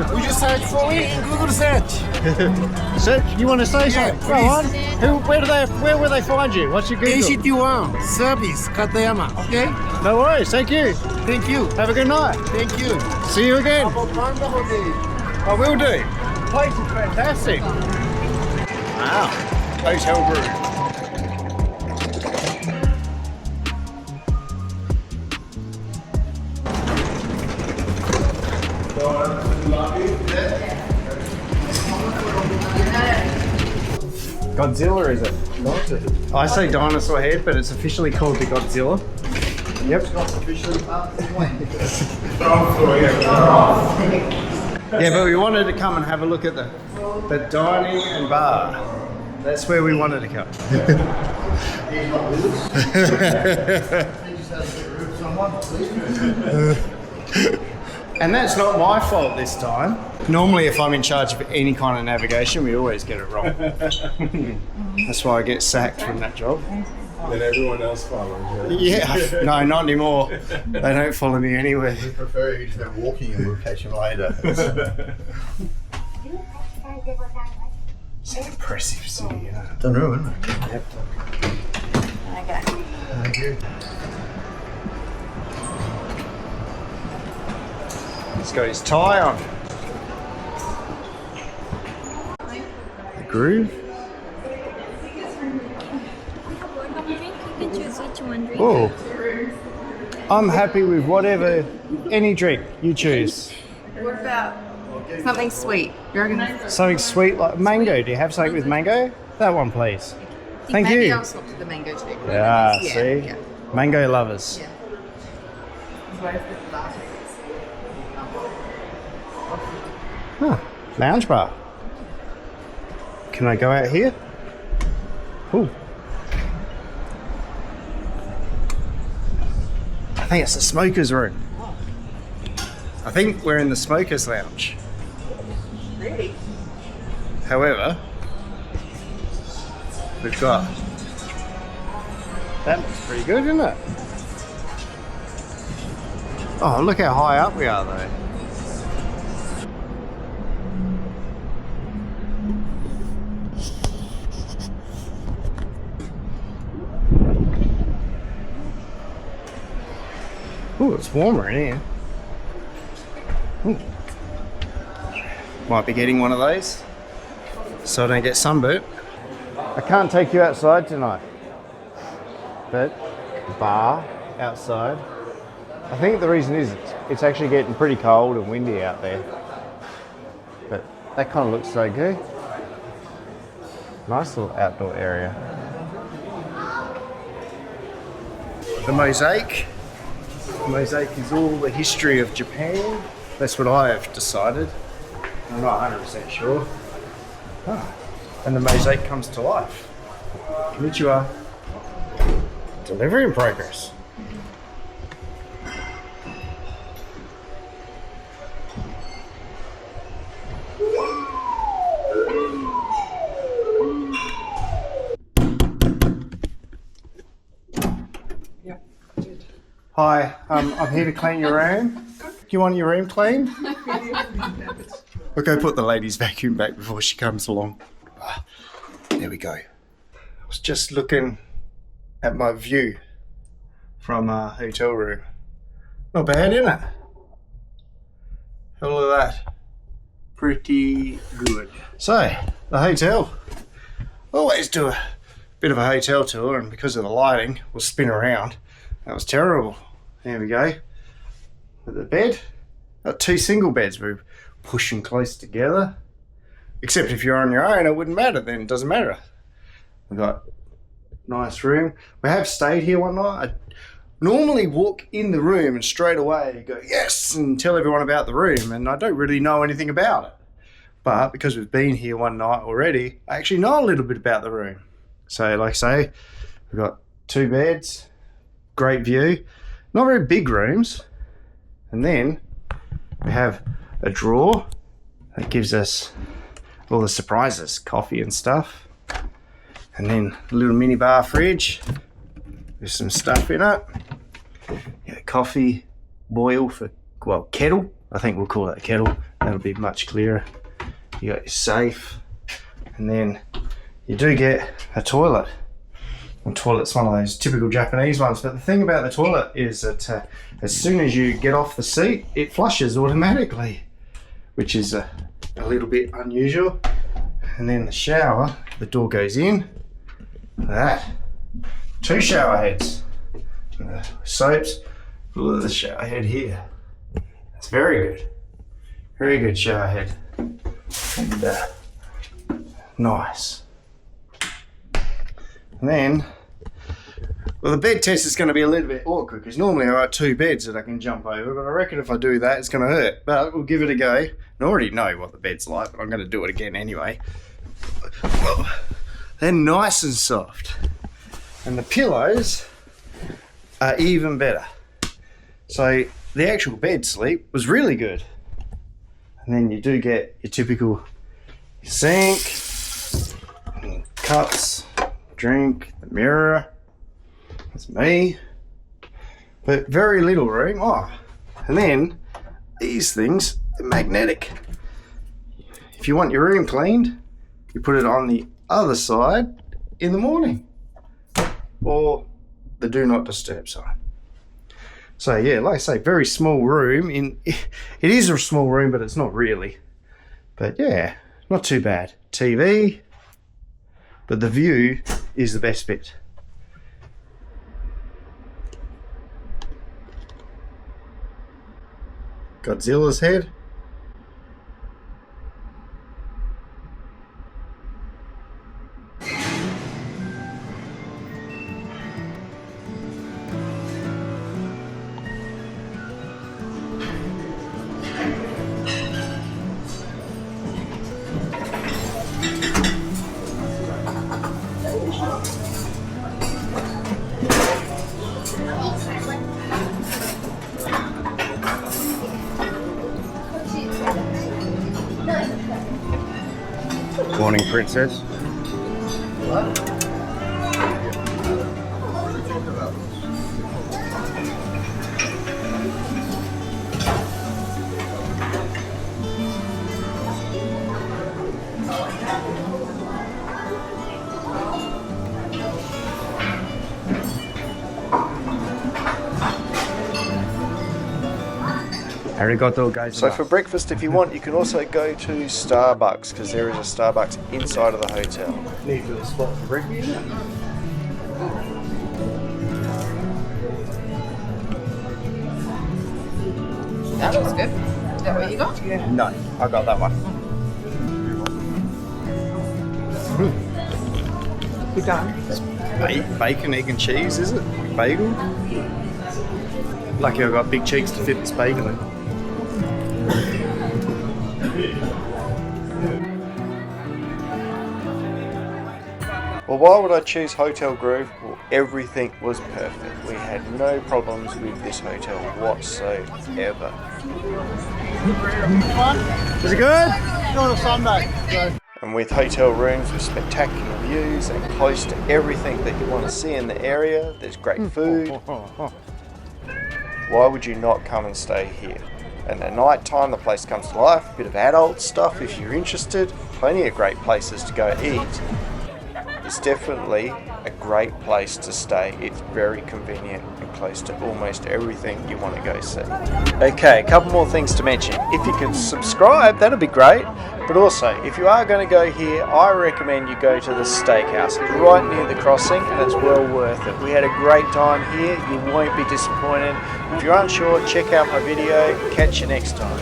Would you search for me in Google search? So, you want to say Yeah, something? Go on. Where will they find you? What's your Google? ACT1 Service Katayama. Okay? No worries. Thank you. Thank you. Have a good night. Thank you. See you again. Wonderful day. I will do. The place is fantastic. Wow. Hotel Groove. Godzilla, is it? I say dinosaur head, but it's officially called the Godzilla. Yep. Yeah, but we wanted to come and have a look at the dining and bar. That's where we wanted to come. And that's not my fault this time. Normally, if I'm in charge of any kind of navigation, we always get it wrong. That's why I get sacked from that job. Then everyone else follows. Yeah, no, not anymore. They don't follow me anywhere. We prefer you to go walking and we'll catch them later. It's an impressive city, you know. Done ruin, isn't it? Yep. Okay. Thank you. He's got his tie on. The Groove. You can choose which one drink. Oh, I'm happy with whatever, any drink you choose. What about something sweet? Something sweet like mango. Do you have something with mango? That one, please. Thank Maybe you. I'll swap to the mango too. Yeah, see? Yeah. Mango lovers. Yeah. Huh. Lounge bar. Can I go out here? Ooh. I think it's the smoker's room. I think we're in the smoker's lounge. Really? However, we've got... That looks pretty good, isn't it? Oh, look how high up we are though. Ooh, it's warmer in here. Ooh. Might be getting one of those so I don't get sunburnt. I can't take you outside tonight, but bar outside. I think the reason is it's actually getting pretty cold and windy out there, but that kind of looks so good. Nice little outdoor area. The mosaic. Mosaic is all the history of Japan. That's what I have decided. I'm not 100% sure. Ah, and the mosaic comes to life. Konnichiwa. Delivery in progress. Hi, I'm here to clean your room. Do you want your room cleaned? We'll go put the lady's vacuum back before she comes along. Ah, there we go. I was just looking at my view from a hotel room. Not bad, isn't it? All of that. Pretty good. So, the hotel. Always do a bit of a hotel tour, and because of the lighting, we'll spin around. That was terrible. There we go. With the bed. Got two single beds. We're pushing close together. Except if you're on your own, it wouldn't matter then. It doesn't matter. We've got a nice room. We have stayed here one night. I normally walk in the room and straight away go, yes, and tell everyone about the room. And I don't really know anything about it. But because we've been here one night already, I actually know a little bit about the room. So like I say, we've got two beds. Great view, not very big rooms, and then we have a drawer that gives us all the surprises, coffee and stuff, and then a little mini bar fridge with some stuff in it. Yeah, coffee boil for, well, kettle, I think we'll call it a kettle, and That'll be much clearer. You got your safe, and then you do get a toilet. And toilet's one of those typical Japanese ones, but the thing about the toilet is that as soon as you get off the seat, it flushes automatically, which is a little bit unusual. And then the shower, the door goes in, like that. 2 shower heads. And the soaps, look at the shower head here. That's very good. Very good shower head. And nice. And then, well, the bed test is going to be a little bit awkward because normally I got 2 beds that I can jump over, but I reckon if I do that, it's going to hurt. But we'll give it a go. I already know what the bed's like, but I'm going to do it again anyway. Well, they're nice and soft. And the pillows are even better. So the actual bed sleep was really good. And then you do get your typical sink, cups, drink, the mirror. That's me. But very little room. Oh, and then these things are magnetic. If you want your room cleaned, you put it on the other side in the morning, or the do not disturb sign. So yeah, like I say, very small room. It is a small room, but it's not really. But yeah, not too bad. TV, but the view is the best bit. Godzilla's head. Morning, princess. Arigato, guys. So for breakfast, if you want, you can also go to Starbucks, because there is a Starbucks inside of the hotel. Need a spot for breakfast. That looks good. Is that what you got? No, I got that one. Good done. Bacon, egg and cheese, is it? Bagel? Lucky I got big cheeks to fit this bagel in. Well, why would I choose Hotel Groove? Well, everything was perfect. We had no problems with this hotel whatsoever. Was it good? On a Sunday. So. And with hotel rooms with spectacular views and close to everything that you want to see in the area, there's great food. Why would you not come and stay here? And at night time, the place comes to life. A bit of adult stuff if you're interested. Plenty of great places to go eat. It's definitely a great place to stay. It's very convenient and close to almost everything you want to go see. Okay, a couple more things to mention. If you can subscribe, that'd be great. But also, if you are going to go here, I recommend you go to the steakhouse. It's right near the crossing and it's well worth it. We had a great time here. You won't be disappointed. If you're unsure, check out my video. Catch you next time.